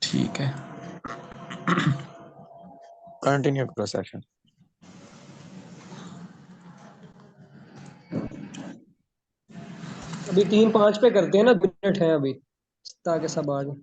ठीक है, कंटिन्यू करो सेशन। अभी 3-5 पे करते हैं ना, 2 मिनट है अभी, ताकि सब आ जाए।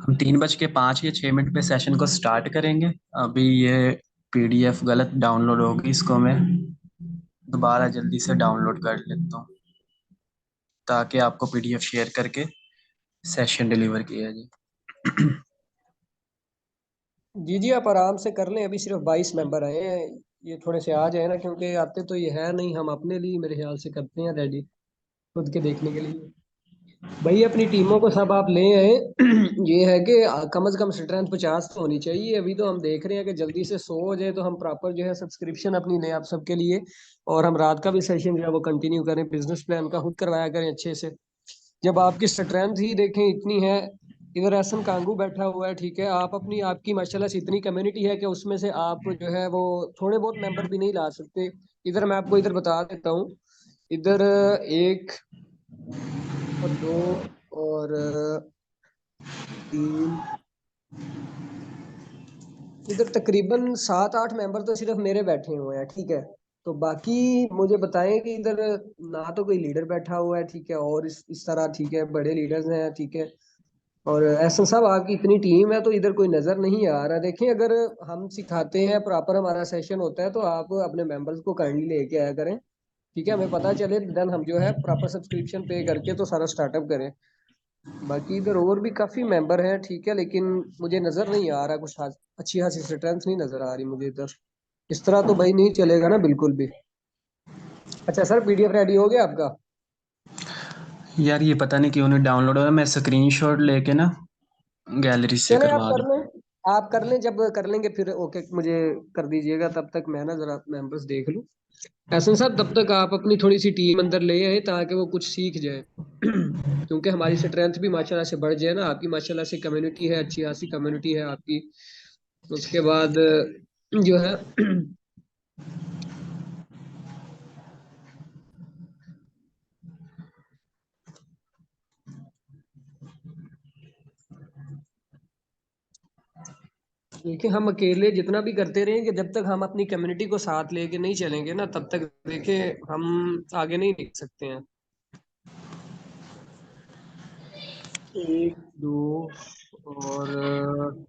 हम 3:05 या 6 मिनट पे सेशन को स्टार्ट करेंगे। अभी ये पीडीएफ गलत डाउनलोड होगी, इसको मैं दोबारा जल्दी से डाउनलोड कर लेता हूँ ताकि आपको पीडीएफ शेयर करके सेशन डिलीवर किया जाए। जी जी, आप आराम से कर लें, अभी सिर्फ 22 मेंबर आए हैं, ये थोड़े से आ जाए ना, क्योंकि आते तो ये है नहीं, हम अपने लिए मेरे ख्याल से करते हैं रेडी, खुद के देखने के लिए। भाई अपनी टीमों को सब आप ले आए। ये है कि कम से कम स्ट्रेंथ 50 तो होनी चाहिए। अभी तो हम देख रहे हैं कि जल्दी से 100 हो जाए तो हम प्रॉपर जो है सब्सक्रिप्शन अपनी लें आप सबके लिए, और हम रात का भी सेशन जो है वो कंटिन्यू करें, बिजनेस प्लान का खुद करवाया करें अच्छे से। जब आपकी स्ट्रेंथ ही देखें इतनी है, इधर एहसन कांगू बैठा हुआ है, ठीक है, आप अपनी आपकी माशाल्लाह से इतनी कम्युनिटी है कि उसमें से आप जो है वो थोड़े बहुत मेंबर भी नहीं ला सकते। इधर मैं आपको इधर बता देता हूँ, इधर 1 और 2 और 3, इधर तकरीबन 7-8 मेंबर तो सिर्फ मेरे बैठे हुए हैं, ठीक है। तो बाकी मुझे बताएं कि इधर ना तो कोई लीडर बैठा हुआ है, ठीक है, और इस तरह, ठीक है, बड़े लीडर्स हैं, ठीक है। और ऐसा सब आपकी इतनी टीम है तो इधर कोई नजर नहीं आ रहा। देखिए अगर हम सिखाते हैं, प्रॉपर हमारा सेशन होता है, तो आप अपने मेंबर्स को काइंडली लेके आया करें, ठीक है, हमें पता चले, देन हम जो है प्रॉपर सब्सक्रिप्शन पे करके तो सारा स्टार्टअप करें। बाकी इधर और भी काफी मेंबर हैं, ठीक है, लेकिन मुझे नजर नहीं आ रहा कुछ अच्छी खासी स्ट्रेंथ नहीं नजर आ रही मुझे इधर। इस तरह तो भाई नहीं चलेगा ना बिल्कुल भी। अच्छा सर, पीडीएफ रेडी हो गया आपका? यार ये पता नहीं क्यों नहीं डाउनलोड हो रहा, मैं स्क्रीनशॉट लेके ना गैलरी से चले आप करवा कर दूँ। लें, आप कर लें, जब कर लेंगे फिर ओके मुझे कर दीजिएगा, तब तक मैं ना जरा मेंबर्स देख लूं। एहसन साहब तब तक आप अपनी थोड़ी सी टीम अंदर ले आए ताकि वो कुछ सीख जाए। क्योंकि हमारी स्ट्रेंथ भी माशाल्लाह से बढ़ जाए ना, आपकी माशाल्लाह से कम्युनिटी है, अच्छी खासी कम्युनिटी है आपकी। उसके बाद जो है देखिए, हम अकेले जितना भी करते रहेंगे, जब तक हम अपनी कम्युनिटी को साथ लेके नहीं चलेंगे ना, तब तक देखिए हम आगे नहीं निकल सकते हैं। 1 2 और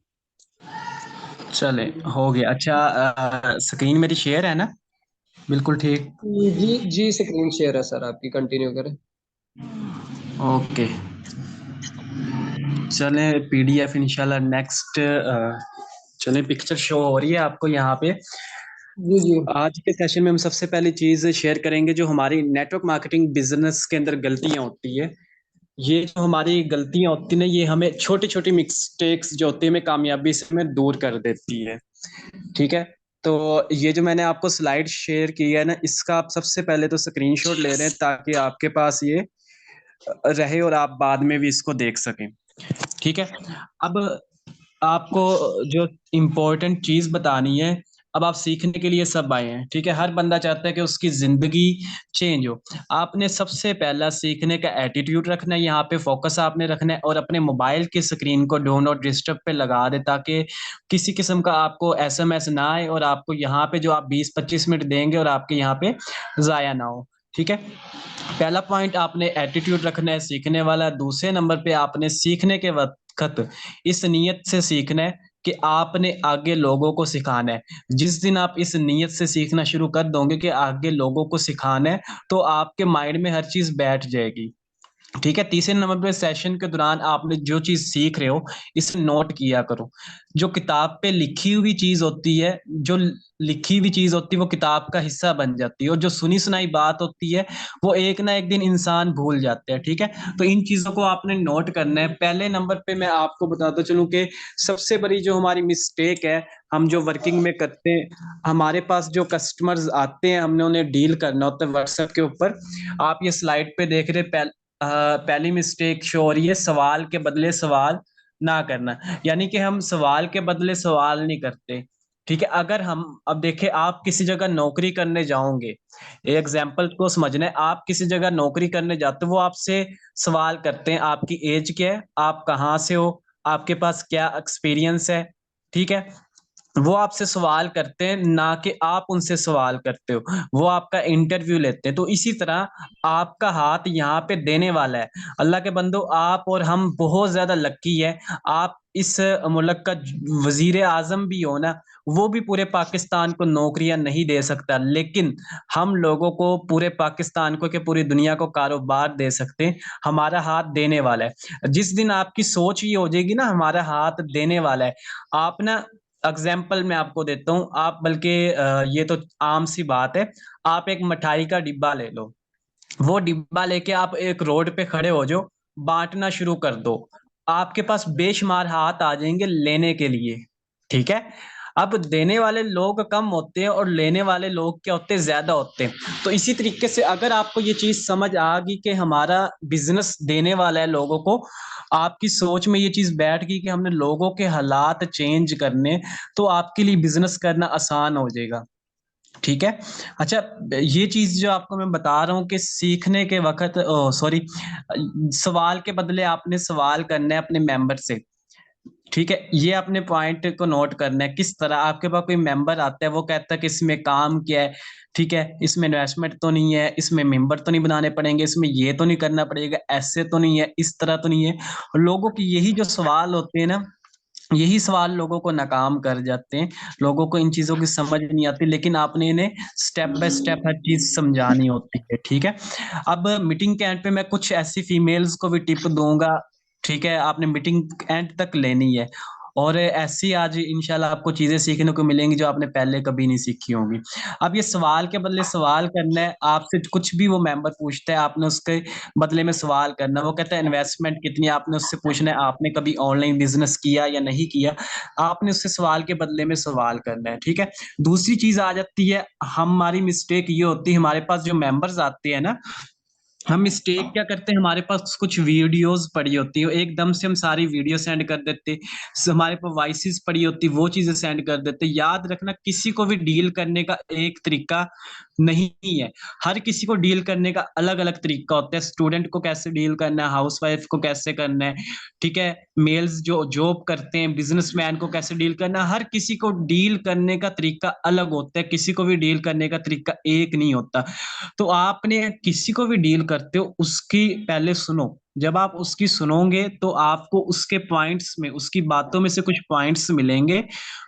चले, हो गया। अच्छा, स्क्रीन मेरी शेयर है ना? बिल्कुल ठीक। जी जी, स्क्रीन शेयर है सर आपकी, कंटिन्यू करें। ओके, चले पीडीएफ इंशाल्लाह नेक्स्ट। चले, पिक्चर शो हो रही है आपको यहाँ पे। जी जी आज के सेशन में हम सबसे पहली चीज शेयर करेंगे जो हमारी नेटवर्क मार्केटिंग बिजनेस के अंदर गलतियां होती है। ये जो हमारी गलतियां होती है ना, ये हमें छोटी छोटी मिस्टेक्स जो होती है हमें कामयाबी से हमें दूर कर देती है। ठीक है, तो ये जो मैंने आपको स्लाइड शेयर की है ना, इसका आप सबसे पहले तो स्क्रीनशॉट ले रहे हैं ताकि आपके पास ये रहे और आप बाद में भी इसको देख सकें। ठीक है, अब आपको जो इम्पोर्टेंट चीज बतानी है, अब आप सीखने के लिए सब आए हैं, ठीक है। हर बंदा चाहता है कि उसकी जिंदगी चेंज हो। आपने सबसे पहला सीखने का एटीट्यूड रखना है, यहाँ पे फोकस आपने रखना है, और अपने मोबाइल की स्क्रीन को डू नॉट डिस्टर्ब पे लगा दे ताकि किसी किस्म का आपको एसएमएस ना आए और आपको यहाँ पे जो आप 20-25 मिनट देंगे और आपके यहाँ पे जाया ना हो। ठीक है, पहला पॉइंट आपने एटीट्यूड रखना है सीखने वाला। दूसरे नंबर पे आपने सीखने के वक्त इस नीयत से सीखना है कि आपने आगे लोगों को सिखाना है। जिस दिन आप इस नीयत से सीखना शुरू कर दोगे कि आगे लोगों को सिखाना है, तो आपके माइंड में हर चीज बैठ जाएगी। ठीक है, तीसरे नंबर पे सेशन के दौरान आपने जो चीज सीख रहे हो इसे नोट किया करो। जो किताब पे लिखी हुई चीज होती है, जो लिखी हुई चीज होती है वो किताब का हिस्सा बन जाती है, और जो सुनी सुनाई बात होती है वो एक ना एक दिन इंसान भूल जाते हैं। ठीक है, तो इन चीजों को आपने नोट करना है। पहले नंबर पे मैं आपको बताता चलूं कि सबसे बड़ी जो हमारी मिस्टेक है, हम जो वर्किंग में करते हैं, हमारे पास जो कस्टमर्स आते हैं हमने उन्हें डील करना होता है व्हाट्सएप के ऊपर। आप ये स्लाइड पे देख रहे, पहली मिस्टेक शो हो रही है, सवाल के बदले सवाल ना करना। यानी कि हम सवाल के बदले सवाल नहीं करते। ठीक है, अगर हम अब देखें, आप किसी जगह नौकरी करने जाओगे, एग्जाम्पल को समझना है, आप किसी जगह नौकरी करने जाते हो, वो आपसे सवाल करते हैं आपकी एज क्या है, आप कहाँ से हो, आपके पास क्या एक्सपीरियंस है। ठीक है, वो आपसे सवाल करते हैं, ना कि आप उनसे सवाल करते हो। वो आपका इंटरव्यू लेते हैं। तो इसी तरह आपका हाथ यहाँ पे देने वाला है। अल्लाह के बंदो, आप और हम बहुत ज्यादा लकी है। आप इस मुल्क का वजीर आजम भी हो ना, वो भी पूरे पाकिस्तान को नौकरियां नहीं दे सकता, लेकिन हम लोगों को, पूरे पाकिस्तान को, कि पूरी दुनिया को कारोबार दे सकते हैं। हमारा हाथ देने वाला है। जिस दिन आपकी सोच ये हो जाएगी ना हमारा हाथ देने वाला है, आप ना, एग्जाम्पल मैं आपको देता हूँ, आप बल्कि ये तो आम सी बात है, आप एक मिठाई का डिब्बा ले लो, वो डिब्बा लेके आप एक रोड पे खड़े हो जाओ, बांटना शुरू कर दो, आपके पास बेशुमार हाथ आ जाएंगे लेने के लिए। ठीक है, अब देने वाले लोग कम होते हैं और लेने वाले लोग क्या होते हैं, ज्यादा होते हैं। तो इसी तरीके से अगर आपको ये चीज समझ आ गई कि हमारा बिजनेस देने वाला है लोगों को, आपकी सोच में ये चीज बैठ गई कि हमने लोगों के हालात चेंज करने, तो आपके लिए बिजनेस करना आसान हो जाएगा। ठीक है, अच्छा, ये चीज जो आपको मैं बता रहा हूँ कि सीखने के वक्त, सॉरी, सवाल के बदले आपने सवाल करना है अपने मेंबर से। ठीक है, ये अपने पॉइंट को नोट करना है। किस तरह आपके पास कोई मेंबर आता है, वो कहता है कि इसमें काम क्या है, ठीक है, इसमें इन्वेस्टमेंट तो नहीं है, इसमें मेंबर तो नहीं बनाने पड़ेंगे, इसमें ये तो नहीं करना पड़ेगा, ऐसे तो नहीं है, इस तरह तो नहीं है। लोगों की यही जो सवाल होते हैं ना, यही सवाल लोगों को नाकाम कर जाते हैं। लोगों को इन चीजों की समझ नहीं आती, लेकिन आपने इन्हें स्टेप बाय स्टेप हर चीज समझानी होती है। ठीक है, अब मीटिंग के एंड पे मैं कुछ ऐसी फीमेल्स को भी टिप दूंगा। ठीक है, आपने मीटिंग एंड तक लेनी है, और ऐसी आज इंशाल्लाह आपको चीजें सीखने को मिलेंगी जो आपने पहले कभी नहीं सीखी होंगी। अब ये सवाल के बदले सवाल करना है, आपसे कुछ भी वो मेंबर पूछता है, आपने उसके बदले में सवाल करना है। वो कहता है इन्वेस्टमेंट कितनी है, आपने उससे पूछना है आपने कभी ऑनलाइन बिजनेस किया या नहीं किया, आपने उससे सवाल के बदले में सवाल करना है। ठीक है, दूसरी चीज आ जाती है, हमारी मिस्टेक ये होती है, हमारे पास जो मेंबर्स आते हैं ना, हम मिस्टेक क्या करते हैं, हमारे पास कुछ वीडियोस पड़ी होती है, एकदम से हम सारी वीडियो सेंड कर देते, हमारे पास वॉइसेस पड़ी होती, वो चीजें सेंड कर देते। याद रखना, किसी को भी डील करने का एक तरीका नहीं है, हर किसी को डील करने का अलग अलग तरीका होता है। स्टूडेंट को कैसे डील करना है, हाउसवाइफ को कैसे करना है, ठीक है, मेल्स जो जॉब करते हैं, बिजनेसमैन को कैसे डील करना है, हर किसी को डील करने का तरीका अलग होता है, किसी को भी डील करने का तरीका एक नहीं होता। तो आपने किसी को भी डील करते हो, उसकी पहले सुनो। जब आप उसकी सुनोगे तो आपको उसके पॉइंट्स में, उसकी बातों में से कुछ पॉइंट्स मिलेंगे,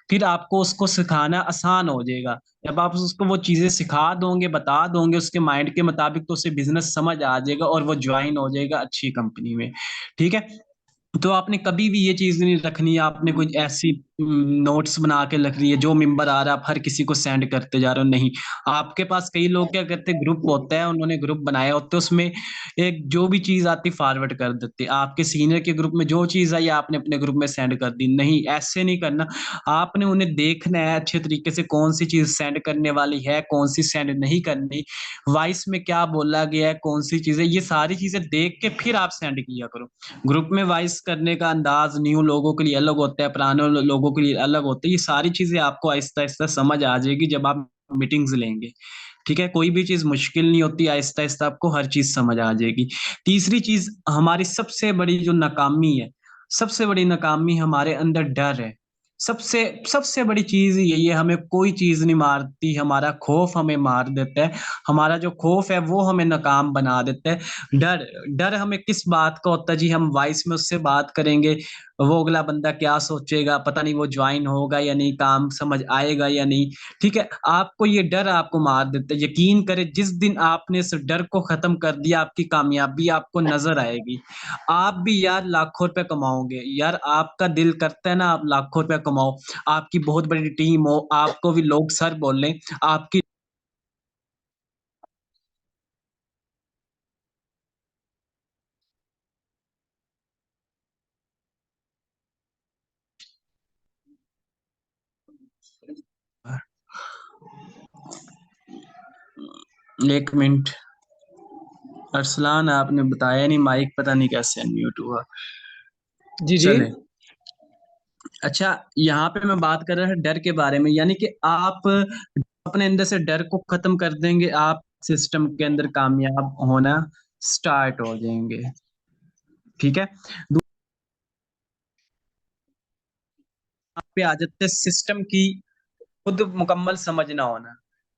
फिर आपको उसको सिखाना आसान हो जाएगा। जब आप उसको वो चीजें सिखा दोगे, बता दोगे उसके माइंड के मुताबिक, तो उसे बिजनेस समझ आ जाएगा और वो ज्वाइन हो जाएगा अच्छी कंपनी में। ठीक है, तो आपने कभी भी ये चीज नहीं रखनी है, आपने कुछ ऐसी नोट्स बना के रख रही है, जो मेंबर आ रहा है आप हर किसी को सेंड करते जा रहे हो, नहीं। आपके पास कई लोग क्या करते हैं, ग्रुप होता है, उन्होंने ग्रुप बनाया होते हैं, उसमें एक जो भी चीज आती फॉरवर्ड कर देते, आपके सीनियर के ग्रुप में जो चीज आई आपने अपने ग्रुप में सेंड कर दी। नहीं, ऐसे नहीं करना। आपने उन्हें देखना है अच्छे तरीके से, कौन सी चीज सेंड करने वाली है, कौन सी सेंड नहीं करनी, वॉइस में क्या बोला गया है, कौन सी चीजें, ये सारी चीजें देख के फिर आप सेंड किया करो। ग्रुप में वॉइस करने का अंदाज न्यू लोगों के लिए अलग होता है, पुराने लोगों के लिए अलग होता है। ये सारी चीजें आपको आहिस्ता आहिस्ता समझ आ जाएगी जब आप मीटिंग्स लेंगे। ठीक है, कोई भी चीज मुश्किल नहीं होती, आहिस्ता आहिस्ता आपको हर चीज समझ आ जाएगी। तीसरी चीज, हमारी सबसे बड़ी जो नाकामी है, सबसे बड़ी नाकामी हमारे अंदर डर है। सबसे सबसे बड़ी चीज यही है, हमें कोई चीज नहीं मारती, हमारा खौफ हमें मार देता है। हमारा जो खौफ है वो हमें नाकाम बना देता है। डर, डर हमें किस बात का होता है जी, हम वॉइस में उससे बात करेंगे, वो अगला बंदा क्या सोचेगा, पता नहीं वो ज्वाइन होगा या नहीं, काम समझ आएगा या नहीं। ठीक है, आपको ये डर आपको मार देता है। यकीन करें, जिस दिन आपने इस डर को खत्म कर दिया, आपकी कामयाबी आपको नजर आएगी। आप भी यार लाखों रुपए कमाओगे यार, आपका दिल करता है ना आप लाखों रुपए कमाओ, आपकी बहुत बड़ी टीम हो, आपको भी लोग सर बोलें, आपकी। एक मिनट, अरसलान आपने बताया नहीं, माइक पता नहीं कैसे अनम्यूट हुआ। जी जी। चले, अच्छा, यहाँ पे मैं बात कर रहा था डर के बारे में, यानी कि आप अपने अंदर से डर को खत्म कर देंगे, आप सिस्टम के अंदर कामयाब होना स्टार्ट हो जाएंगे। ठीक है, आप पे आ जाते सिस्टम की खुद मुकम्मल समझ ना होना।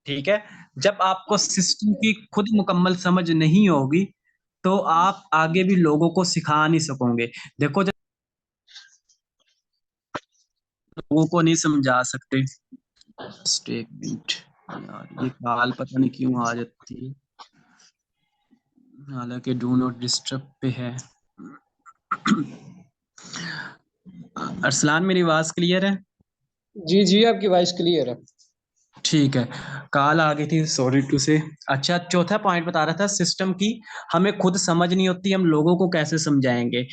ठीक है, जब आपको सिस्टम की खुद मुकम्मल समझ नहीं होगी, तो आप आगे भी लोगों को सिखा नहीं सकोगे। देखो, जब लोगों को नहीं समझा सकते, जस्ट एक मिनट यार, ये कॉल पता नहीं क्यों आ जाती है, हालांकि डू नॉट डिस्टर्ब पे है। अरसलान, मेरी आवाज क्लियर है? जी जी, आपकी वॉइस क्लियर है। ठीक है, कॉल आ गई थी, सॉरी टू से। अच्छा, चौथा पॉइंट बता रहा था सिस्टम की, हमें खुद समझ नहीं होती, हम लोगों को कैसे समझाएंगे।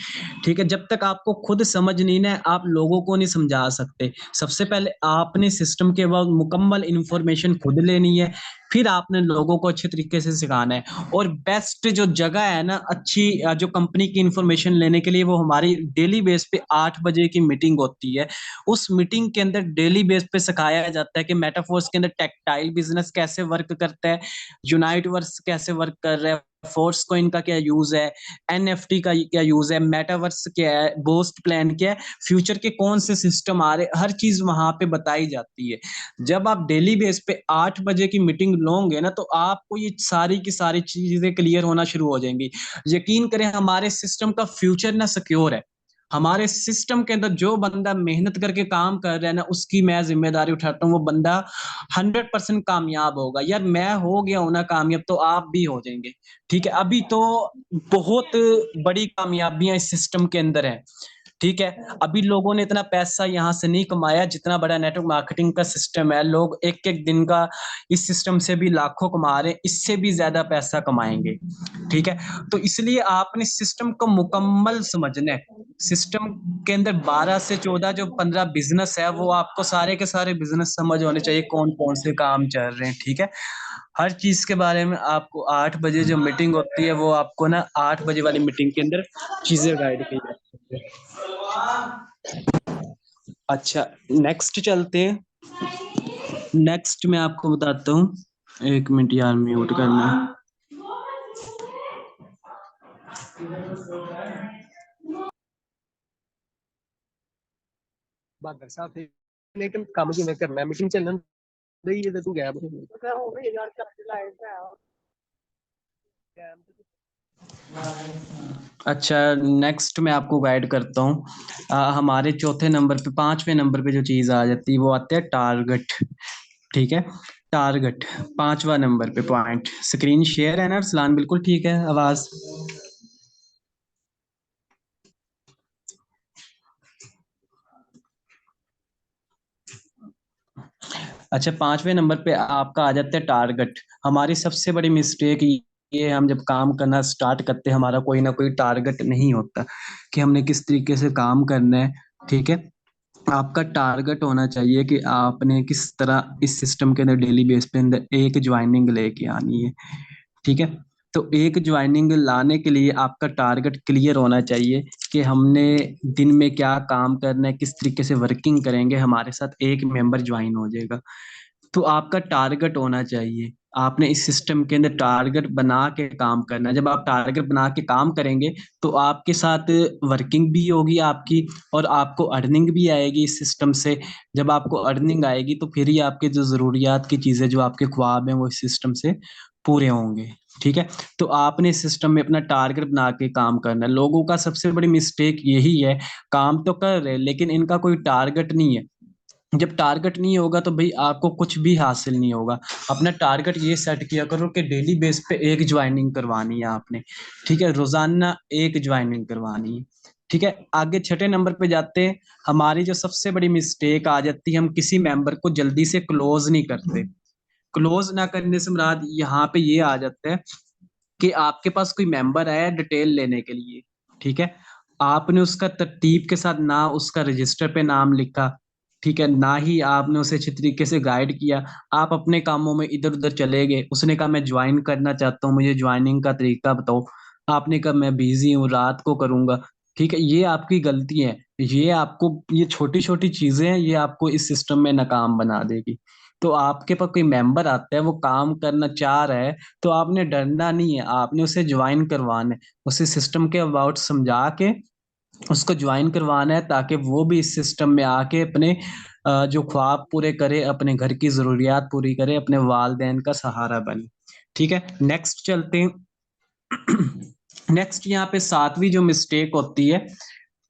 ठीक है, जब तक आपको खुद समझ नहीं ना, आप लोगों को नहीं समझा सकते। सबसे पहले आपने सिस्टम के बाद मुकम्मल इंफॉर्मेशन खुद लेनी है, फिर आपने लोगों को अच्छे तरीके से सिखाना है। और बेस्ट जो जगह है ना अच्छी, जो कंपनी की इंफॉर्मेशन लेने के लिए, वो हमारी डेली बेस पे 8 बजे की मीटिंग होती है। उस मीटिंग के अंदर डेली बेस पे सिखाया जाता है कि मेटाफोर्स के अंदर टेक्टाइल बिजनेस कैसे वर्क करता है, यूनाइट वर्स कैसे वर्क कर रहा है, फोर्स कॉइन का क्या यूज है, एनएफटी का क्या यूज है, मेटावर्स क्या है, बोस्ट प्लान क्या है, फ्यूचर के कौन से सिस्टम आ रहे, हर चीज वहां पे बताई जाती है। जब आप डेली बेस पे 8 बजे की मीटिंग लोगे ना, तो आपको ये सारी की सारी चीजें क्लियर होना शुरू हो जाएंगी। यकीन करें, हमारे सिस्टम का फ्यूचर ना सिक्योर है। हमारे सिस्टम के अंदर जो बंदा मेहनत करके काम कर रहा है ना, उसकी मैं जिम्मेदारी उठाता हूँ, वो बंदा 100% कामयाब होगा। यार, मैं हो गया हूं ना कामयाब, तो आप भी हो जाएंगे। ठीक है, अभी तो बहुत बड़ी कामयाबियां इस सिस्टम के अंदर है। ठीक है, अभी लोगों ने इतना पैसा यहाँ से नहीं कमाया जितना बड़ा नेटवर्क मार्केटिंग का सिस्टम है। लोग एक एक दिन का इस सिस्टम से भी लाखों कमा रहे हैं, इससे भी ज्यादा पैसा कमाएंगे। ठीक है, तो इसलिए आपने सिस्टम को मुकम्मल समझना है। सिस्टम के अंदर 12 से 14 जो 15 बिजनेस है, वो आपको सारे के सारे बिजनेस समझ होने चाहिए, कौन कौन से काम चल रहे हैं। ठीक है, हर चीज के बारे में आपको 8 बजे जो मीटिंग होती है, वो आपको ना 8 बजे वाली मीटिंग के अंदर चीजें गाइड की जाती है। अच्छा, नेक्स्ट चलते हैं। नेक्स्ट मैं आपको बताता हूँ, एक मिनट यार, म्यूट करना है। बादल साहब थे, लेकिन काम की मैं करना है, मीटिंग चलना रही है तो तू गया अच्छा, नेक्स्ट मैं आपको गाइड करता हूँ। हमारे चौथे नंबर पे, 5वें नंबर पे जो चीज आ जाती है, वो आते हैं टारगेट। ठीक है, टारगेट 5वां नंबर पे पॉइंट। स्क्रीन शेयर है ना अरसलान? बिल्कुल ठीक है आवाज? अच्छा, 5वें नंबर पे आपका आ जाता है टारगेट। हमारी सबसे बड़ी मिस्टेक ये, हम जब काम करना स्टार्ट करते हैं, हमारा कोई ना कोई टारगेट नहीं होता कि हमने किस तरीके से काम करना है। ठीक है, आपका टारगेट होना चाहिए कि आपने किस तरह इस सिस्टम के अंदर डेली बेस पे अंदर एक ज्वाइनिंग लेके आनी है। ठीक है, तो एक ज्वाइनिंग लाने के लिए आपका टारगेट क्लियर होना चाहिए कि हमने दिन में क्या काम करना है, किस तरीके से वर्किंग करेंगे, हमारे साथ एक मेंबर ज्वाइन हो जाएगा। तो आपका टारगेट होना चाहिए। आपने इस सिस्टम के अंदर टारगेट बना के काम करना है। जब आप टारगेट बना के काम करेंगे, तो आपके साथ वर्किंग भी होगी आपकी, और आपको अर्निंग भी आएगी इस सिस्टम से। जब आपको अर्निंग आएगी, तो फिर ही आपके जो जरूरियात की चीजें, जो आपके ख्वाब हैं, वो इस सिस्टम से पूरे होंगे। ठीक है। तो आपने सिस्टम में अपना टारगेट बना के काम करना है। लोगों का सबसे बड़ी मिस्टेक यही है, काम तो कर रहे हैं लेकिन इनका कोई टारगेट नहीं है। जब टारगेट नहीं होगा तो भाई आपको कुछ भी हासिल नहीं होगा। अपना टारगेट ये सेट किया करो कि डेली बेस पे एक ज्वाइनिंग करवानी है आपने, ठीक है, रोजाना एक ज्वाइनिंग करवानी है। ठीक है, आगे छठे नंबर पे जाते हैं। हमारी जो सबसे बड़ी मिस्टेक आ जाती है, हम किसी मेंबर को जल्दी से क्लोज नहीं करते। क्लोज ना करने से मुराद यहाँ पे ये आ जाता है कि आपके पास कोई मेंबर आया डिटेल लेने के लिए, ठीक है, आपने उसका तरतीब के साथ ना उसका रजिस्टर पे नाम लिखा, ठीक है, ना ही आपने उसे अच्छी तरीके से गाइड किया। आप अपने कामों में इधर उधर चले गए, उसने कहा मैं ज्वाइन करना चाहता हूँ, मुझे ज्वाइनिंग का तरीका बताओ, आपने कहा मैं बिजी हूँ रात को करूंगा। ठीक है, ये आपकी गलती है। ये आपको, ये छोटी छोटी चीजें हैं, ये आपको इस सिस्टम में नाकाम बना देगी। तो आपके पास कोई मेंबर आता है, वो काम करना चाह रहा है, तो आपने डरना नहीं है, आपने उसे ज्वाइन करवाना है। उसे सिस्टम के अबाउट समझा के उसको ज्वाइन करवाना है, ताकि वो भी इस सिस्टम में आके अपने जो ख्वाब पूरे करे, अपने घर की जरूरियात पूरी करे, अपने वालदेन का सहारा बने। ठीक है, नेक्स्ट चलते हैं। नेक्स्ट यहाँ पे सातवीं जो मिस्टेक होती है,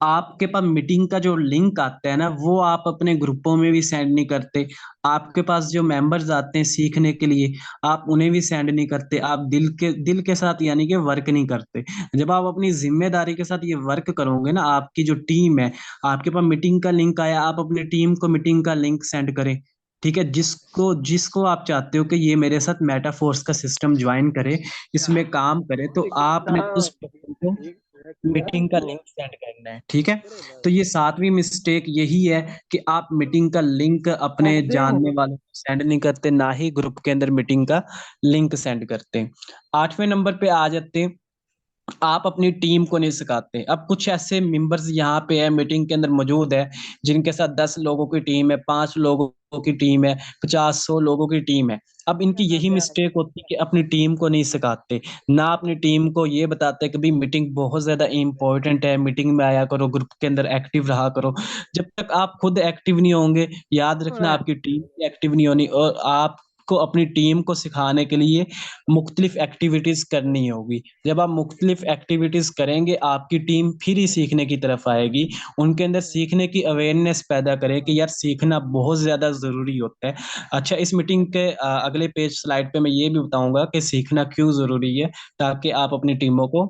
आपके पास मीटिंग का जो लिंक आता है ना, वो आप अपने ग्रुपों में भी सेंड नहीं करते। आपके पास जो मेंबर्स आते हैं सीखने के लिए, आप उन्हें भी सेंड नहीं करते। आप दिल के साथ यानी कि वर्क नहीं करते। जब आप अपनी जिम्मेदारी के साथ ये वर्क करोगे ना, आपकी जो टीम है, आपके पास मीटिंग का लिंक आया, आप अपनी टीम को मीटिंग का लिंक सेंड करें। ठीक है, जिसको जिसको आप चाहते हो कि ये मेरे साथ मेटाफोर्स का सिस्टम ज्वाइन करे, इसमें काम करे, तो आपने उस पर्सन को मीटिंग का लिंक सेंड करना है। ठीक है, तो ये सातवीं मिस्टेक यही है कि आप मीटिंग का लिंक अपने जानने वालों को सेंड नहीं करते, ना ही ग्रुप के अंदर मीटिंग का लिंक सेंड करते। आठवें नंबर पे आ जाते हैं, आप अपनी टीम को नहीं सिखाते। अब कुछ ऐसे मेंबर्स यहाँ पे है मीटिंग के अंदर मौजूद है, जिनके साथ 10 लोगों की टीम है, 5 लोगों की टीम है, 50-100 लोगों की टीम है। अब इनकी यही मिस्टेक होती है कि अपनी टीम को नहीं सिखाते, ना अपनी टीम को ये बताते कि भाई मीटिंग बहुत ज्यादा इंपॉर्टेंट है, मीटिंग में आया करो, ग्रुप के अंदर एक्टिव रहा करो। जब तक आप खुद एक्टिव नहीं होंगे, याद रखना आपकी टीम भी एक्टिव नहीं होनी, और आपको अपनी टीम को सिखाने के लिए मुख्तलिफ एक्टिविटीज करनी होगी। जब आप मुख्तलिफ एक्टिविटीज करेंगे, आपकी टीम फिर ही सीखने की तरफ आएगी। उनके अंदर सीखने की अवेयरनेस पैदा करें कि यार सीखना बहुत ज्यादा जरूरी होता है। अच्छा, इस मीटिंग के अगले पेज स्लाइड पे मैं ये भी बताऊंगा कि सीखना क्यों जरूरी है, ताकि आप अपनी टीमों को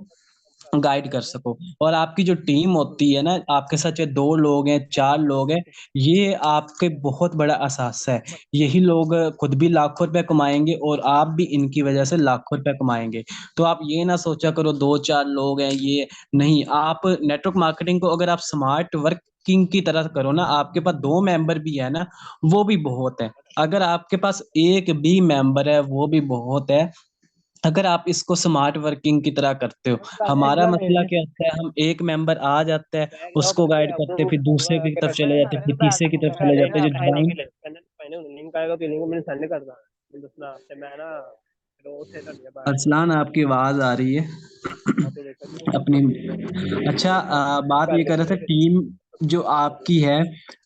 गाइड कर सको। और आपकी जो टीम होती है ना, आपके साथ चाहे 2 लोग हैं, 4 लोग हैं, ये आपके बहुत बड़ा असासा है। यही लोग खुद भी लाखों रुपए कमाएंगे और आप भी इनकी वजह से लाखों रुपए कमाएंगे। तो आप ये ना सोचा करो 2-4 लोग हैं ये, नहीं, आप नेटवर्क मार्केटिंग को अगर आप स्मार्ट वर्किंग की तरह करो ना, आपके पास 2 मेंबर भी है ना, वो भी बहुत है। अगर आपके पास एक भी मेंबर है, वो भी बहुत है, अगर आप इसको स्मार्ट वर्किंग की तरह करते हो। हमारा मसला क्या होता है, हम एक मेंबर आ जाता है, उसको गाइड करते हैं, फिर दूसरे की तरफ चले जाते हैं, फिर तीसरे की तरफ चले जाते हैं, जो ज्वाइन। अरसलान, आपकी आवाज आ रही है। अपनी, अच्छा, बात ये कर रहे थे, टीम जो आपकी है,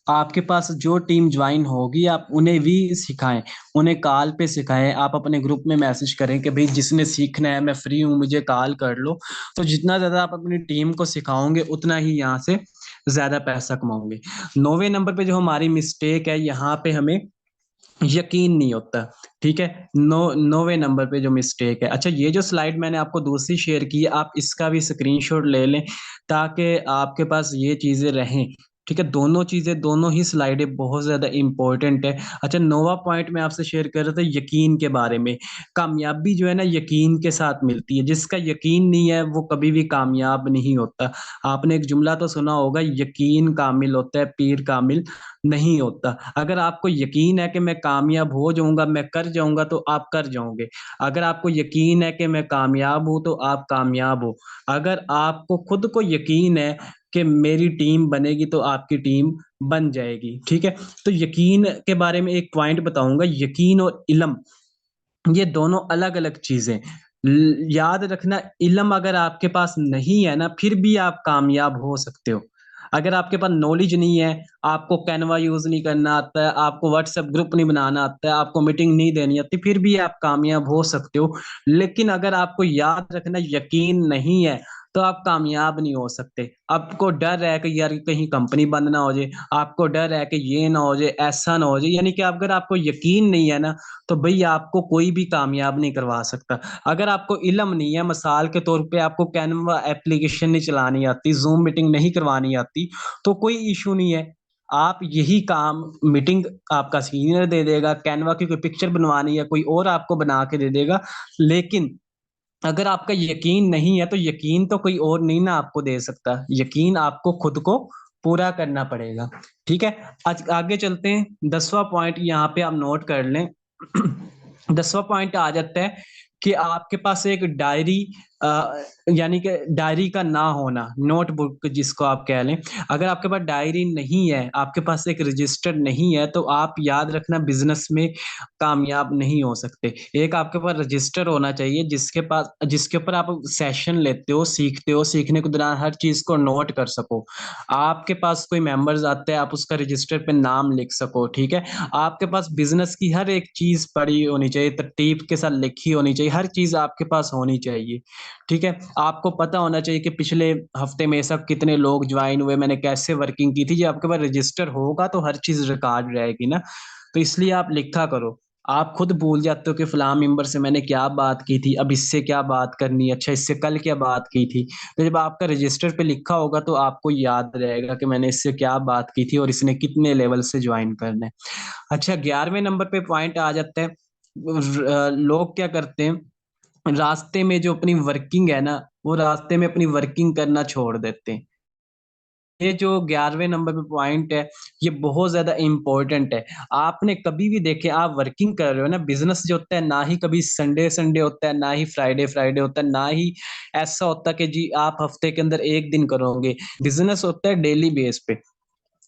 आपके पास जो टीम ज्वाइन होगी, आप उन्हें भी सिखाएं, उन्हें कॉल पे सिखाएं। आप अपने ग्रुप में मैसेज करें कि भाई जिसने सीखना है मैं फ्री हूँ, मुझे कॉल कर लो। तो जितना ज्यादा आप अपनी टीम को सिखाओगे, उतना ही यहाँ से ज्यादा पैसा कमाओगे। 9वें नंबर पे जो हमारी मिस्टेक है, यहाँ पे हमें यकीन नहीं होता। ठीक है, 9वें नंबर पे जो मिस्टेक है। अच्छा, ये जो स्लाइड मैंने आपको दूसरी शेयर की है, आप इसका भी स्क्रीनशॉट ले लें, ताकि आपके पास ये चीजें रहें। ठीक है, दोनों चीजें, दोनों ही स्लाइडें बहुत ज्यादा इंपॉर्टेंट है। अच्छा, नोवा पॉइंट मैं आपसे शेयर कर रहा था यकीन के बारे में। कामयाबी जो है ना, यकीन के साथ मिलती है। जिसका यकीन नहीं है, वो कभी भी कामयाब नहीं होता। आपने एक जुमला तो सुना होगा, यकीन कामिल होता है, पीर कामिल नहीं होता। अगर आपको यकीन है कि मैं कामयाब हो जाऊंगा, मैं कर जाऊंगा, तो आप कर जाओगे। अगर आपको यकीन है कि मैं कामयाब हूं, तो आप कामयाब हो। अगर आपको खुद को यकीन है कि मेरी टीम बनेगी, तो आपकी टीम बन जाएगी। ठीक है, तो यकीन के बारे में एक पॉइंट बताऊंगा, यकीन और इल्म, ये दोनों अलग अलग चीजें। याद रखना, इल्म अगर आपके पास नहीं है ना, फिर भी आप कामयाब हो सकते हो। अगर आपके पास नॉलेज नहीं है, आपको कैनवा यूज नहीं करना आता है, आपको व्हाट्सएप ग्रुप नहीं बनाना आता है, आपको मीटिंग नहीं देनी आती, फिर भी आप कामयाब हो सकते हो। लेकिन अगर आपको याद रखना यकीन नहीं है, तो आप कामयाब नहीं हो सकते। आपको डर है कि यार कहीं कंपनी बंद ना हो जाए, आपको डर है कि ये ना हो जाए, ऐसा ना हो जाए, यानी कि अगर आपको यकीन नहीं है ना, तो भाई आपको कोई भी कामयाब नहीं करवा सकता। अगर आपको इल्म नहीं है, मिसाल के तौर पे आपको कैनवा एप्लीकेशन नहीं चलानी आती, ज़ूम मीटिंग नहीं करवानी आती, तो कोई इश्यू नहीं है। आप यही काम मीटिंग आपका सीनियर दे देगा, कैनवा की कोई पिक्चर बनवानी है, कोई और आपको बना के दे देगा। लेकिन अगर आपका यकीन नहीं है, तो यकीन तो कोई और नहीं ना आपको दे सकता, यकीन आपको खुद को पूरा करना पड़ेगा। ठीक है? आज आगे चलते हैं, 10वां पॉइंट यहाँ पे आप नोट कर लें। 10वां पॉइंट आ जाता है कि आपके पास एक डायरी, यानी कि डायरी का ना होना, नोटबुक जिसको आप कह लें। अगर आपके पास डायरी नहीं है, आपके पास एक रजिस्टर नहीं है, तो आप याद रखना बिज़नेस में कामयाब नहीं हो सकते। एक आपके पास रजिस्टर होना चाहिए जिसके ऊपर आप सेशन लेते हो, सीखने के दौरान हर चीज़ को नोट कर सको। आपके पास कोई मेंबर्स आते हैं, आप उसका रजिस्टर पे नाम लिख सको, ठीक है? आपके पास बिज़नेस की हर एक चीज़ पड़ी होनी चाहिए, तरतीब के साथ लिखी होनी चाहिए, हर चीज़ आपके पास होनी चाहिए, ठीक है? आपको पता होना चाहिए कि पिछले हफ्ते में सब कितने लोग जॉइन हुए, मैंने कैसे वर्किंग की थी। ये आपके पास रजिस्टर होगा तो हर चीज़ रिकॉर्ड रहेगी ना, तो इसलिए आप लिखा करो। आप खुद भूल जाते हो कि फलाँ मेंबर से मैंने क्या बात की थी, अब इससे क्या बात करनी है, अच्छा इससे कल क्या बात की थी। तो जब आपका रजिस्टर पे लिखा होगा तो आपको याद रहेगा कि मैंने इससे क्या बात की थी और इसने कितने लेवल से जॉइन करना है। अच्छा, 11वें नंबर पे पॉइंट आ जाता है, लोग क्या करते हैं, रास्ते में जो अपनी वर्किंग है ना, वो रास्ते में अपनी वर्किंग करना छोड़ देते हैं। ये जो 11वें नंबर पे पॉइंट है, ये बहुत ज़्यादा इम्पोर्टेंट है। आपने कभी भी देखे, आप वर्किंग कर रहे हो ना, बिज़नेस जो होता है ना ही कभी संडे होता है, ना ही फ्राइडे होता है, ना ही ऐसा होता है कि जी आप हफ्ते के अंदर 1 दिन करोगे। बिज़नेस होता है डेली बेस पे।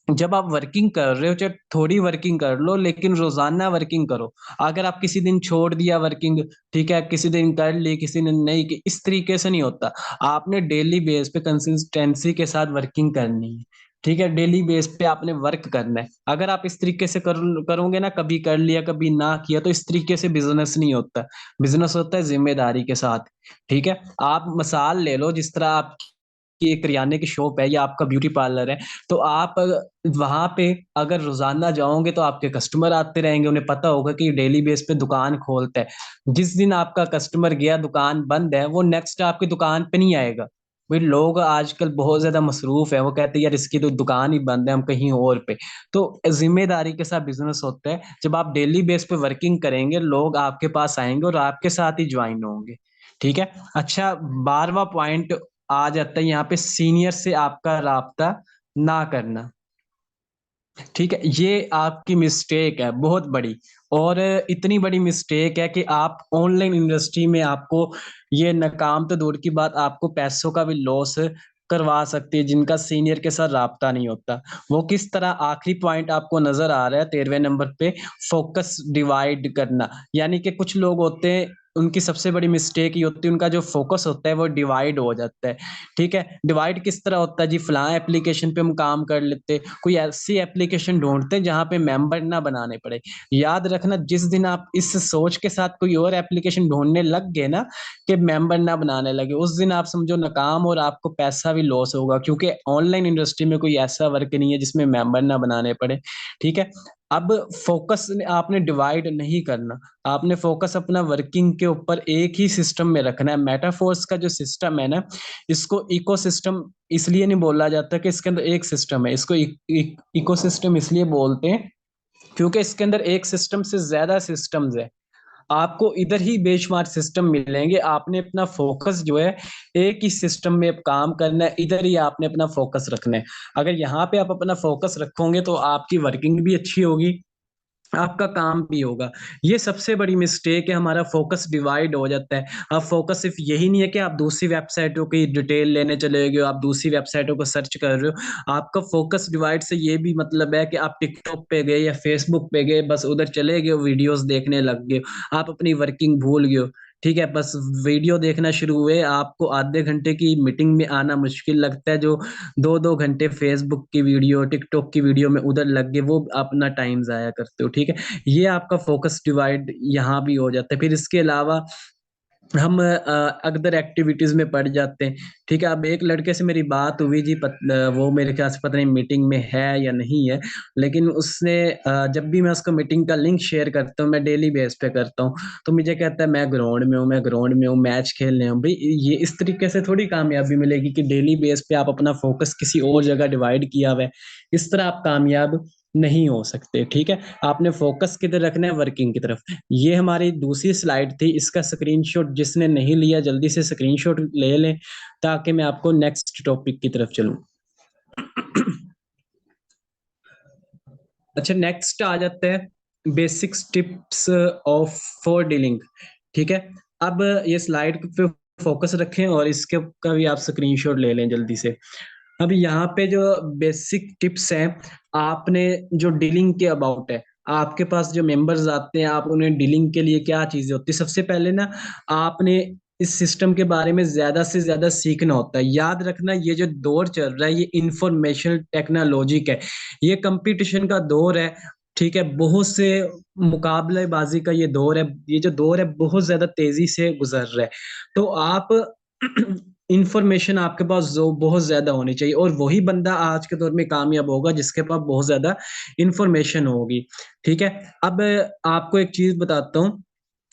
जब आप वर्किंग कर रहे हो, चाहे थोड़ी वर्किंग कर लो, लेकिन रोज़ाना वर्किंग करो। अगर आप किसी दिन छोड़ दिया वर्किंग, ठीक है, किसी दिन कर ली, किसी दिन नहीं की, इस तरीके से नहीं होता। आपने डेली बेस पे कंसिस्टेंसी के साथ वर्किंग करनी है, ठीक है? डेली बेस पे आपने वर्क करना है। अगर आप इस तरीके से करोगे ना, कभी कर लिया, कभी ना किया, तो इस तरीके से बिज़नेस नहीं होता। बिज़नेस होता है ज़िम्मेदारी के साथ, ठीक है? आप मिसाल ले लो, जिस तरह आप कि एक किराने की शॉप है या आपका ब्यूटी पार्लर है, तो आप वहाँ पे अगर रोज़ाना जाओगे तो आपके कस्टमर आते रहेंगे, उन्हें पता होगा कि डेली बेस पे दुकान खोलता है। जिस दिन आपका कस्टमर गया, दुकान बंद है, वो नेक्स्ट आपकी दुकान पे नहीं आएगा। भाई लोग आजकल बहुत ज़्यादा मसरूफ़ हैं, वो कहते हैं यार इसकी तो दुकान ही बंद है, हम कहीं और पे। तो ज़िम्मेदारी के साथ बिज़नेस होता है, जब आप डेली बेस पे वर्किंग करेंगे, लोग आपके पास आएँगे और आपके साथ ही जॉइन होंगे, ठीक है? अच्छा, 12वां पॉइंट आ जाता है यहाँ पे, सीनियर से आपका राब्ता ना करना। ठीक है? ये आपकी मिस्टेक है बहुत बड़ी, और इतनी बड़ी मिस्टेक है कि आप ऑनलाइन इंडस्ट्री में आपको ये नाकाम तो दूर की बात, आपको पैसों का भी लॉस करवा सकती है, जिनका सीनियर के साथ राब्ता नहीं होता। वो किस तरह, आखिरी पॉइंट आपको नज़र आ रहा है 13वें नंबर पे, फ़ोकस डिवाइड करना। यानी कि कुछ लोग होते हैं, उनकी सबसे बड़ी मिस्टेक ये होती है, उनका जो फ़ोकस होता है वो डिवाइड हो जाता है। ठीक है? डिवाइड किस तरह होता है जी, फलाँ एप्लीकेशन पे हम काम कर लेते हैं, कोई ऐसी एप्लीकेशन ढूँढते हैं जहाँ पे मेंबर ना बनाने पड़े। याद रखना, जिस दिन आप इस सोच के साथ कोई और एप्लीकेशन ढूँढने लग गए ना कि मेंबर ना बनाने लगे, उस दिन आप समझो नाकाम, और आपको पैसा भी लॉस होगा, क्योंकि ऑनलाइन इंडस्ट्री में कोई ऐसा वर्क नहीं है जिसमें मेंबर ना बनाने पड़े। ठीक है? अब फ़ोकस आपने डिवाइड नहीं करना, आपने फ़ोकस अपना वर्किंग के ऊपर एक ही सिस्टम में रखना है। मेटाफोर्स का जो सिस्टम है ना, इसको इकोसिस्टम इसलिए नहीं बोला जाता कि इसके अंदर एक सिस्टम है, इसको इकोसिस्टम इसलिए बोलते हैं क्योंकि इसके अंदर एक सिस्टम से ज़्यादा सिस्टम्स हैं। आपको इधर ही बेशुमार सिस्टम मिलेंगे, आपने अपना फ़ोकस जो है एक ही सिस्टम में अब काम करना है, इधर ही आपने अपना फ़ोकस रखना है। अगर यहाँ पे आप अपना फ़ोकस रखोगे तो आपकी वर्किंग भी अच्छी होगी, आपका काम भी होगा। ये सबसे बड़ी मिस्टेक है, हमारा फ़ोकस डिवाइड हो जाता है। अब फ़ोकस सिर्फ़ यही नहीं है कि आप दूसरी वेबसाइटों की डिटेल लेने चले गए हो, आप दूसरी वेबसाइटों को सर्च कर रहे हो। आपका फ़ोकस डिवाइड से ये भी मतलब है कि आप टिकटॉक पे गए या फ़ेसबुक पे गए, बस उधर चले गए हो, वीडियोज़ देखने लग गए हो। आप अपनी वर्किंग भूल गए हो। ठीक है, बस वीडियो देखना शुरू हुए, आपको आधे घंटे की मीटिंग में आना मुश्किल लगता है, जो 2-2 घंटे फेसबुक की वीडियो, टिकटॉक की वीडियो में उधर लग गए, वो अपना टाइम ज़ाया करते हो, ठीक है? ये आपका फोकस डिवाइड यहाँ भी हो जाता है। फिर इसके अलावा हम अदर एक्टिविटीज़ में पड़ जाते हैं, ठीक है? अब एक लड़के से मेरी बात हुई जी, वो मेरे ख्याल से पता नहीं मीटिंग में है या नहीं है, लेकिन उसने जब भी मैं उसको मीटिंग का लिंक शेयर करता हूँ, मैं डेली बेस पे करता हूँ, तो मुझे कहता है मैं ग्राउंड में हूँ, मैं ग्राउंड में हूँ, मैच खेलने हूँ। भई ये इस तरीके से थोड़ी कामयाबी मिलेगी कि डेली बेस पे आप अपना फ़ोकस किसी और जगह डिवाइड किया हुआ है, इस तरह आप कामयाब नहीं हो सकते, ठीक है? आपने फ़ोकस किधर रखना है? वर्किंग की तरफ। ये हमारी दूसरी स्लाइड थी, इसका स्क्रीनशॉट जिसने नहीं लिया जल्दी से स्क्रीनशॉट ले लें, ताकि मैं आपको नेक्स्ट टॉपिक की तरफ चलूँ। अच्छा, नेक्स्ट आ जाते हैं basics tips of for dealing, ठीक है? अब ये स्लाइड पे फोकस रखें और इसके का भी आप स्क्रीनशॉट ले लें जल्दी से। अब यहाँ पे जो बेसिक टिप्स हैं, आपने जो डीलिंग के अबाउट है, आपके पास जो मेंबर्स आते हैं, आप उन्हें डीलिंग के लिए क्या चीज़ें होती है? सबसे पहले ना आपने इस सिस्टम के बारे में ज़्यादा से ज़्यादा सीखना होता है। याद रखना, ये जो दौर चल रहा है, ये इन्फॉर्मेशन टेक्नोलॉजी का है, ये कंपटीशन का दौर है, ठीक है? बहुत से मुकाबलेबाज़ी का ये दौर है, ये जो दौर है बहुत ज़्यादा तेज़ी से गुज़र रहा है। तो आप इन्फॉर्मेशन आपके पास जो बहुत ज़्यादा होनी चाहिए, और वही बंदा आज के दौर में कामयाब होगा जिसके पास बहुत ज़्यादा इन्फॉर्मेशन होगी, ठीक है? अब आपको एक चीज़ बताता हूँ,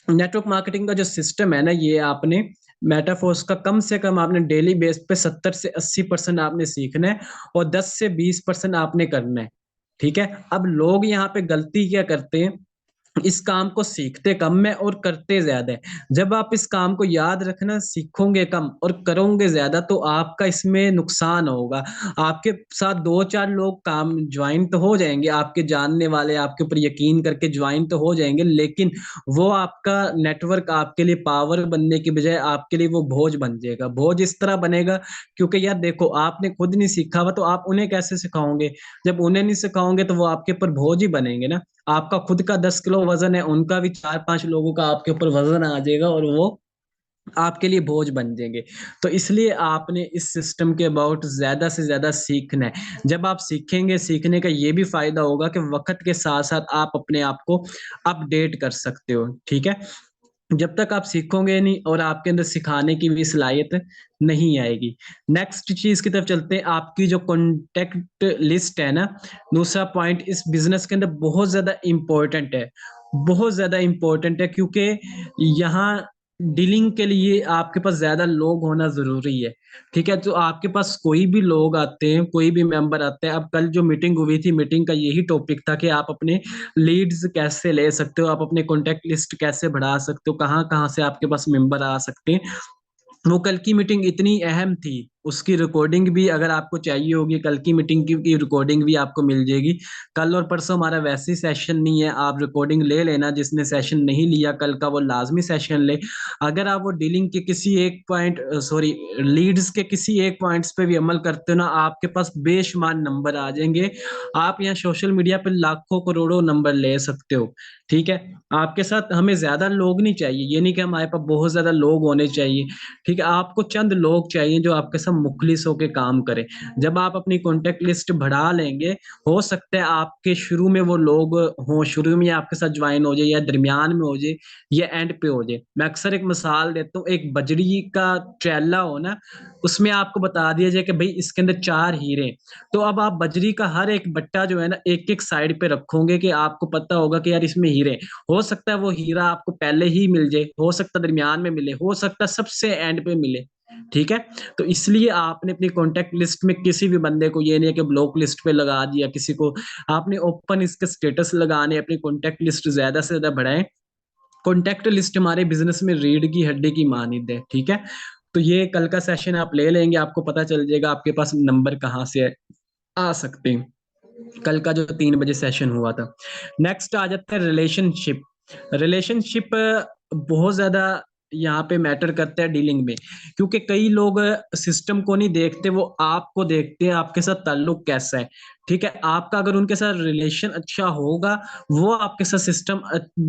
नेटवर्क मार्केटिंग का जो सिस्टम है ना, ये आपने मेटाफोर्स का कम से कम आपने डेली बेस पे 70 से 80% आपने सीखना है, और 10 से 20% आपने करना है, ठीक है? अब लोग यहाँ पे गलती क्या करते हैं, इस काम को सीखते कम है और करते ज़्यादा है। जब आप इस काम को याद रखना सीखोगे कम और करोगे ज़्यादा, तो आपका इसमें नुकसान होगा। आपके साथ 2-4 लोग काम जॉइन तो हो जाएँगे, आपके जानने वाले आपके ऊपर यकीन करके जॉइन तो हो जाएँगे, लेकिन वो आपका नेटवर्क आपके लिए पावर बनने की बजाय आपके लिए वो बोझ बन जाएगा। बोझ इस तरह बनेगा, क्योंकि यार देखो, आपने खुद नहीं सीखा हुआ तो आप उन्हें कैसे सिखाओगे? जब उन्हें नहीं सिखाओगे तो वो आपके ऊपर बोझ ही बनेंगे ना। आपका खुद का 10 किलो वज़न है, उनका भी 4-5 लोगों का आपके ऊपर वज़न आ जाएगा और वो आपके लिए बोझ बन जाएँगे। तो इसलिए आपने इस सिस्टम के अबाउट ज़्यादा से ज़्यादा सीखना है। जब आप सीखेंगे, सीखने का ये भी फ़ायदा होगा कि वक़्त के साथ-साथ आप अपने आप को अपडेट कर सकते हो, ठीक है? जब तक आप सीखोगे नहीं और आपके अंदर सिखाने की भी सलाहियत नहीं आएगी। नेक्स्ट चीज़ की तरफ चलते हैं, आपकी जो कॉन्टैक्ट लिस्ट है ना, दूसरा पॉइंट इस बिज़नेस के अंदर बहुत ज़्यादा इम्पोर्टेंट है। बहुत ज़्यादा इम्पोर्टेंट है, क्योंकि यहाँ डीलिंग के लिए आपके पास ज़्यादा लोग होना ज़रूरी है, ठीक है? तो आपके पास कोई भी लोग आते हैं, कोई भी मेंबर आते हैं, अब कल जो मीटिंग हुई थी, मीटिंग का यही टॉपिक था कि आप अपने लीड्स कैसे ले सकते हो, आप अपने कॉन्टैक्ट लिस्ट कैसे बढ़ा सकते हो, कहाँ-कहाँ से आपके पास मेंबर आ सकते हैं। वो कल की मीटिंग इतनी अहम थी, उसकी रिकॉर्डिंग भी अगर आपको चाहिए होगी, कल की मीटिंग की रिकॉर्डिंग भी आपको मिल जाएगी। कल और परसों हमारा वैसे ही सेशन नहीं है, आप रिकॉर्डिंग ले लेना, जिसने सेशन नहीं लिया कल का वो लाज़मी सेशन ले। अगर आप वो डीलिंग के किसी एक पॉइंट सॉरी लीड्स के किसी एक पॉइंट्स पे भी अमल करते हो ना, आपके पास बेशुमार नंबर आ जाएँगे। आप यहाँ सोशल मीडिया पे लाखों करोड़ों नंबर ले सकते हो, ठीक है? आपके साथ हमें ज़्यादा लोग नहीं चाहिए, ये नहीं कि हमारे पास बहुत ज़्यादा लोग होने चाहिए। ठीक है, आपको चंद लोग चाहिए जो आपके साथ मुखलिस होके काम करें। जब आप अपनी कॉन्टैक्ट लिस्ट बढ़ा लेंगे, हो सकता है आपके शुरू में वो लोग हों, शुरू में आपके साथ जॉइन हो जाए, या दरमियान में हो जाए, या एंड पे हो जाए। मैं अक्सर एक मिसाल देता हूँ, एक बजरी का ट्रेला हो ना, उसमें आपको बता दिया जाए कि भई इसके अंदर 4 हीरे हैं। तो अब आप बजरी का हर एक बट्टा जो है ना, एक-एक साइड पे रखोगे कि आपको पता होगा कि यार इसमें हीरे हैं। हो सकता है वो हीरा आपको पहले ही मिल जाए, हो सकता है दरमियान में मिले, हो सकता है सबसे एंड पे मिले, ठीक है? तो इसलिए आपने अपनी कॉन्टैक्ट लिस्ट में किसी भी बंदे को, ये नहीं है कि ब्लॉक लिस्ट पे लगा दिया किसी को, आपने ओपन इसके स्टेटस लगाने, अपनी कॉन्टैक्ट लिस्ट ज़्यादा से ज़्यादा बढ़ाएँ। कॉन्टैक्ट लिस्ट हमारे बिज़नेस में रीढ़ की हड्डी की मानद है, ठीक है? तो ये कल का सेशन आप ले लेंगे, आपको पता चल जाएगा आपके पास नंबर कहाँ से आ सकते हैं। कल का जो 3 बजे सेशन हुआ था। नेक्स्ट आ जाता है रिलेशनशिप। रिलेशनशिप बहुत ज़्यादा यहाँ पे मैटर करता है डीलिंग में, क्योंकि कई लोग सिस्टम को नहीं देखते, वो आपको देखते हैं, आपके साथ ताल्लुक कैसा है, ठीक है? आपका अगर उनके साथ रिलेशन अच्छा होगा, वो आपके साथ सिस्टम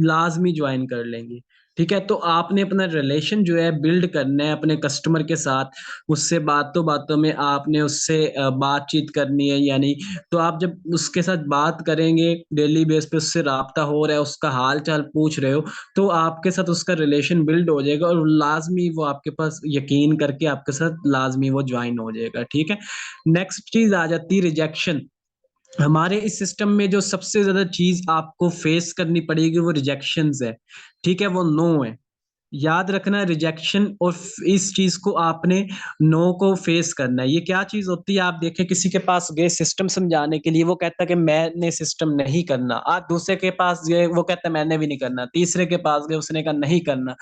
लाज़मी जॉइन कर लेंगे, ठीक है, तो आपने अपना रिलेशन जो है बिल्ड करना है अपने कस्टमर के साथ। उससे बातों बातों में आपने उससे बातचीत करनी है, यानी तो आप जब उसके साथ बात करेंगे, डेली बेस पे उससे राब्ता हो रहा है, उसका हाल चाल पूछ रहे हो, तो आपके साथ उसका रिलेशन बिल्ड हो जाएगा और लाजमी वो आपके पास यकीन करके आपके साथ लाजमी वो ज्वाइन हो जाएगा। ठीक है, नेक्स्ट चीज आ जाती है रिजेक्शन। हमारे इस सिस्टम में जो सबसे ज्यादा चीज आपको फेस करनी पड़ेगी वो रिजेक्शंस है। ठीक है, वो नो है। याद रखना, रिजेक्शन और इस चीज को आपने नो को फेस करना है। ये क्या चीज होती है, आप देखें किसी के पास गए सिस्टम समझाने के लिए, वो कहता है कि मैंने सिस्टम नहीं करना। आप दूसरे के पास गए, वो कहता है मैंने भी नहीं करना। तीसरे के पास गए, उसने कहा नहीं करना।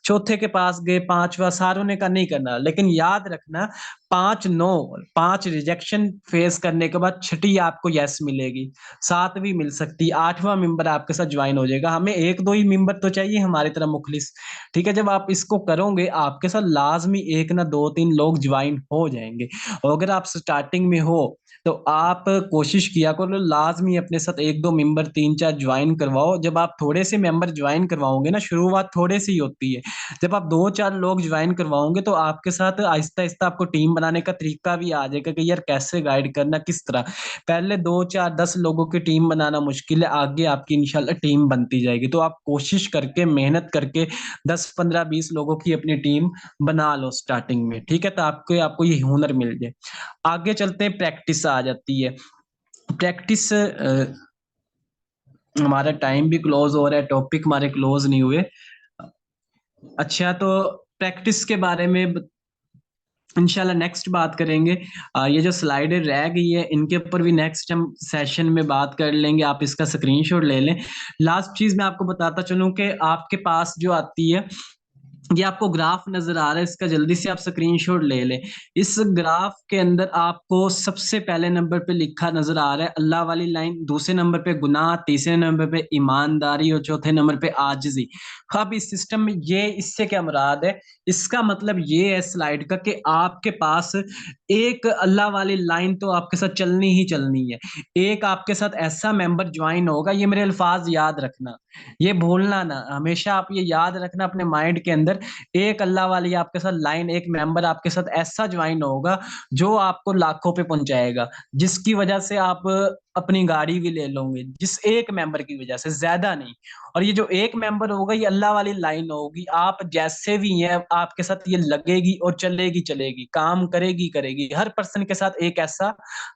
चौथे के पास गए, पांचवा, सारों ने कहा नहीं करना। लेकिन याद रखना, 5 नो, 5 रिजेक्शन फेस करने के बाद छठी आपको यस मिलेगी, 7 भी मिल सकती है, 8वां मेंबर आपके साथ ज्वाइन हो जाएगा। हमें 1-2 ही मेंबर तो चाहिए हमारी तरह मुखलिस। ठीक है, जब आप इसको करोगे आपके साथ लाजमी 1 ना 2-3 लोग ज्वाइन हो जाएंगे। और अगर आप स्टार्टिंग में हो तो आप कोशिश किया करो लाजमी अपने साथ 1-2 मेंबर 3-4 ज्वाइन करवाओ। जब आप थोड़े से मेंबर ज्वाइन करवाओगे ना, शुरुआत थोड़े से ही होती है, जब आप 2-4 लोग ज्वाइन करवाओगे तो आपके साथ आहिस्ता आहिस्ता आपको टीम बनाने का तरीका भी आ जाएगा कि यार कैसे गाइड करना, किस तरह। पहले 2-4-10 लोगों की टीम बनाना मुश्किल है, आगे आपकी इंशाल्लाह टीम बनती जाएगी। तो आप कोशिश करके, मेहनत करके 10-15-20 लोगों की अपनी टीम बना लो स्टार्टिंग में। ठीक है, तो आपको आपको ये हुनर मिल जाए। आगे चलते हैं, प्रैक्टिस आ जाती है। प्रैक्टिस, हमारा टाइम भी क्लोज हो रहा है, टॉपिक हमारे क्लोज नहीं हुए। अच्छा, तो प्रैक्टिस के बारे में इंशाल्लाह नेक्स्ट बात करेंगे। ये जो स्लाइडें रह गई है इनके ऊपर भी नेक्स्ट हम सेशन में बात कर लेंगे, आप इसका स्क्रीनशॉट ले लें। लास्ट चीज मैं आपको बताता चलूं कि आपके पास जो आती है, ये आपको ग्राफ नजर आ रहा है, इसका जल्दी से आप स्क्रीनशॉट ले लें। इस ग्राफ के अंदर आपको सबसे पहले नंबर पे लिखा नजर आ रहा है अल्लाह वाली लाइन, दूसरे नंबर पे गुनाह, तीसरे नंबर पे ईमानदारी और चौथे नंबर पे आजिजी। अब इस सिस्टम में ये, इससे क्या मुराद है, इसका मतलब ये है स्लाइड का कि आपके पास एक अल्लाह वाली लाइन तो आपके साथ चलनी ही चलनी है। एक आपके साथ ऐसा मेंबर ज्वाइन होगा, ये मेरे अल्फाज याद रखना, ये भूलना ना, हमेशा आप ये याद रखना अपने माइंड के अंदर। एक अल्लाह वाली आपके साथ लाइन, एक मेंबर आपके साथ ऐसा ज्वाइन होगा जो आपको लाखों पे पहुंचाएगा, जिसकी वजह से आप अपनी गाड़ी भी ले लोगे, जिस एक मेंबर की वजह से, ज्यादा नहीं। और ये जो एक मेंबर होगा ये अल्लाह वाली लाइन होगी, आप जैसे भी हैं आपके साथ ये लगेगी और चलेगी चलेगी, काम करेगी करेगी। हर पर्सन के साथ एक ऐसा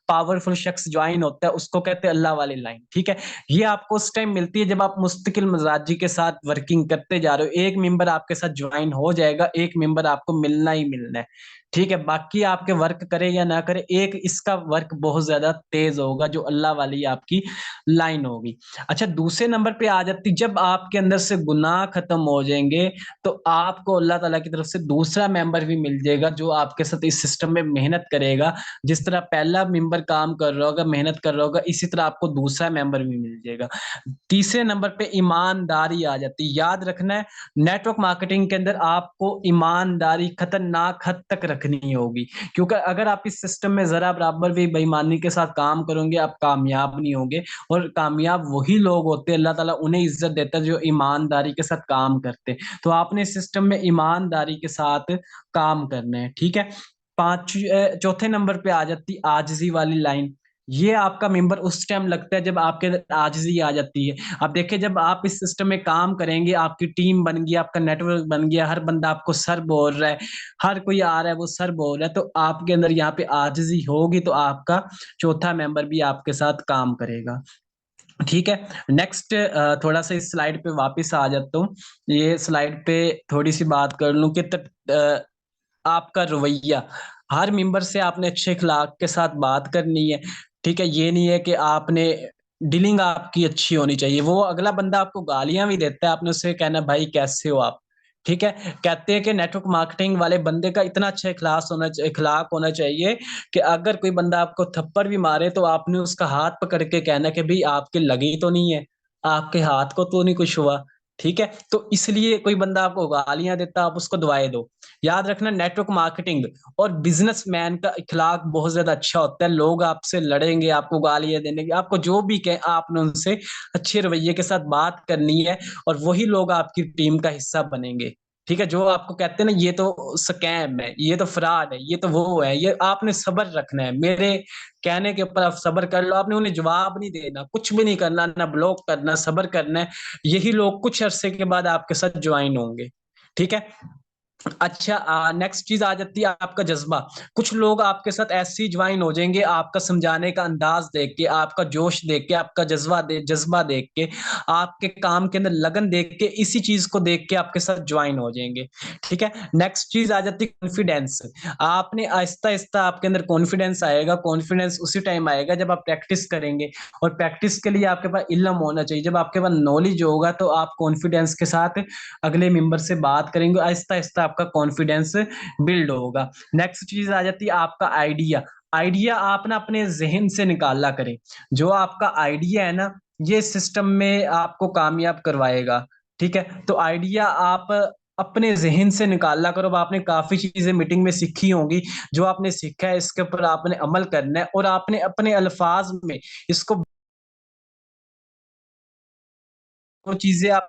पावरफुल शख्स ज्वाइन होता है, उसको कहते हैं अल्लाह वाली लाइन। ठीक है, ये आपको उस टाइम मिलती है जब आप मुस्तकिल मिजाजी के साथ वर्किंग करते जा रहे हो। एक मेंबर आपके साथ ज्वाइन हो जाएगा, एक मेंबर आपको मिलना ही मिलना है। ठीक है, बाकी आपके वर्क करे या ना करे, एक इसका वर्क बहुत ज्यादा तेज होगा जो अल्लाह वाली आपकी लाइन होगी। अच्छा, दूसरे नंबर पे आ जाती, जब आपके अंदर से गुनाह खत्म हो जाएंगे तो आपको अल्लाह ताला की तरफ से दूसरा मेंबर भी मिल जाएगा जो आपके साथ इस सिस्टम में मेहनत करेगा। जिस तरह पहला मेंबर काम कर रहा होगा, मेहनत कर रहा होगा, इसी तरह आपको दूसरा मेंबर भी मिल जाएगा। तीसरे नंबर पे ईमानदारी आ जाती है। याद रखना है, नेटवर्क मार्केटिंग के अंदर आपको ईमानदारी खतरनाक हद तक रखनी होगी, क्योंकि अगर आप इस सिस्टम में जरा बराबर भी बेईमानी के साथ काम करोगे आप कामयाब नहीं होंगे। और कामयाब वही लोग होते हैं, अल्लाह ताला उन्हें इज्जत देता है जो ईमानदारी के साथ काम करते हैं। तो आपने इस सिस्टम में ईमानदारी के साथ काम करना है। ठीक है, चौथे नंबर पे आ जाती आजिजी वाली लाइन। ये आपका मेंबर उस टाइम लगता है जब आपके अंदर आजिजी आ जाती है। अब देखिए, जब आप इस सिस्टम में काम करेंगे, आपकी टीम बन गई, आपका नेटवर्क बन गया, हर बंदा आपको सर बोल रहा है, हर कोई आ रहा है वो सर बोल रहा है, तो आपके अंदर यहाँ पे आजिजी होगी तो आपका चौथा मेंबर भी आपके साथ काम करेगा। ठीक है, नेक्स्ट थोड़ा सा इस स्लाइड पे वापस आ जाता हूँ। ये स्लाइड पे थोड़ी सी बात कर लूं कि आपका रवैया, हर मेंबर से आपने अच्छे अखलाक के साथ बात करनी है। ठीक है, ये नहीं है कि आपने, डीलिंग आपकी अच्छी होनी चाहिए। वो अगला बंदा आपको गालियां भी देता है, आपने उससे कहना भाई कैसे हो आप। ठीक है, कहते हैं कि नेटवर्क मार्केटिंग वाले बंदे का इतना अच्छा इखलाक होना चाहिए कि अगर कोई बंदा आपको थप्पड़ भी मारे तो आपने उसका हाथ पकड़ के कहना कि भाई आपके लगी तो नहीं है, आपके हाथ को तो नहीं कुछ हुआ। ठीक है, तो इसलिए कोई बंदा आपको गालियां देता, आप उसको दुआएं दो। याद रखना, नेटवर्क मार्केटिंग और बिजनेसमैन का इखलाक बहुत ज्यादा अच्छा होता है। लोग आपसे लड़ेंगे, आपको गालियां देने, आपको जो भी कहें, आपने उनसे अच्छे रवैये के साथ बात करनी है, और वही लोग आपकी टीम का हिस्सा बनेंगे। ठीक है, जो आपको कहते हैं ना ये तो स्कैम है, ये तो फ्रॉड है, ये तो वो है, ये आपने सब्र रखना है। मेरे कहने के ऊपर आप सब्र कर लो, आपने उन्हें जवाब नहीं देना, कुछ भी नहीं करना, ना ब्लॉक करना, सब्र करना है। यही लोग कुछ अरसे के बाद आपके साथ ज्वाइन होंगे। ठीक है। अच्छा, नेक्स्ट चीज आ जाती है आपका जज्बा। कुछ लोग आपके साथ ऐसे ही ज्वाइन हो जाएंगे, आपका समझाने का अंदाज देख के, आपका जोश देख के, आपका जज्बा देख के, आपके काम के अंदर लगन देख के, इसी चीज को देख के आपके साथ ज्वाइन हो जाएंगे। ठीक है। नेक्स्ट चीज आ जाती है कॉन्फिडेंस। आपने आहिस्ता आहिस्ता आपके अंदर कॉन्फिडेंस आएगा। कॉन्फिडेंस उसी टाइम आएगा जब आप प्रैक्टिस करेंगे, और प्रैक्टिस के लिए आपके पास इल्म होना चाहिए। जब आपके पास नॉलेज होगा तो आप कॉन्फिडेंस के साथ अगले मेंबर से बात करेंगे, आहिस्ता आहिस्ता आपका कॉन्फिडेंस बिल्ड होगा। नेक्स्ट चीज आ जाती है आपका आइडिया। आइडिया आप ना अपने जहन से निकाला करें। जो आपका आइडिया है ना, ये सिस्टम में आपको कामयाब करवाएगा। ठीक है, तो आइडिया आप अपने जहन से निकाला करो। अब आपने काफी चीजें मीटिंग में सीखी होंगी, जो आपने सीखा है इसके ऊपर आपने अमल करना है, और आपने अपने अल्फाज में इसको, वो चीजें आप